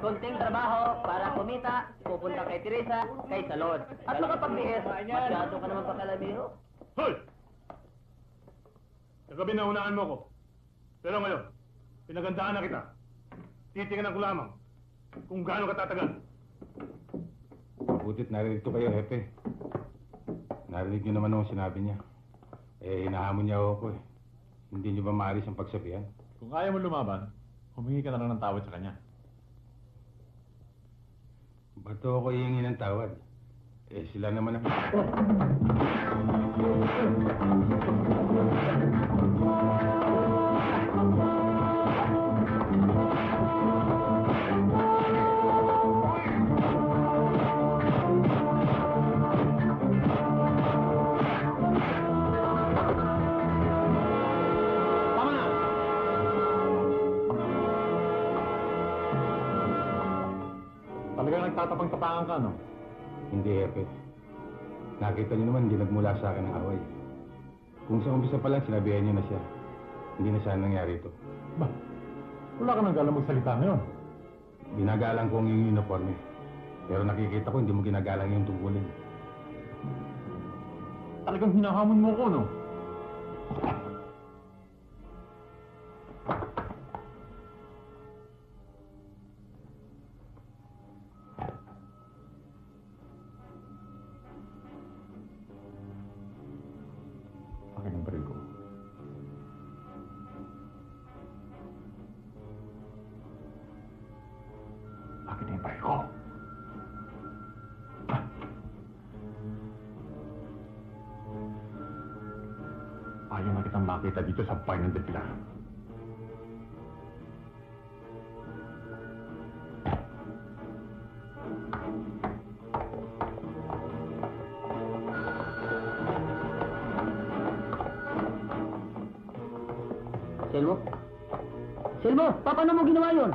Konting trabaho para kumita, pupunta kay Teresa, kay Salon. At makapag-BS, masyado ka naman pakalabiro. Hoy! Kagabi naunaan mo ko. Pero ngayon, pinagandaan na kita. Titingnan ko lamang kung gaano ka tatagal. Mabutit narinig ko kayo, Hepe. Narinig niyo naman ang sinabi niya. Eh, hinahamon niya ako eh. Hindi niyo ba maalis ang pagsabihan? Kung ayaw mo lumaban, humingi ka na lang ng tawad sa kanya. Ba't ako hihingi ng tawad? Eh, sila naman ang... Talagang nagtatapang-tapangan ka, no? Hindi, Hepe. Nakita niyo naman, hindi nagmula sa akin ang away. Kung sa umpisa pa lang, sinabihan niyo na siya. Hindi na sana nangyari ito. Ba? Wala ka nang galang magsalita ngayon. Ginagalang ko ang iyong uniforme. Pero nakikita ko, hindi mo ginagalang yung tungkulin. Talagang hinahamon mo ko, no? Akin ang baril ko. Akin na yung baril ko. Ayaw na kitang makita dito sa bahay ng Del Pilar. Selmo? Selmo, paano mo ginawa yun?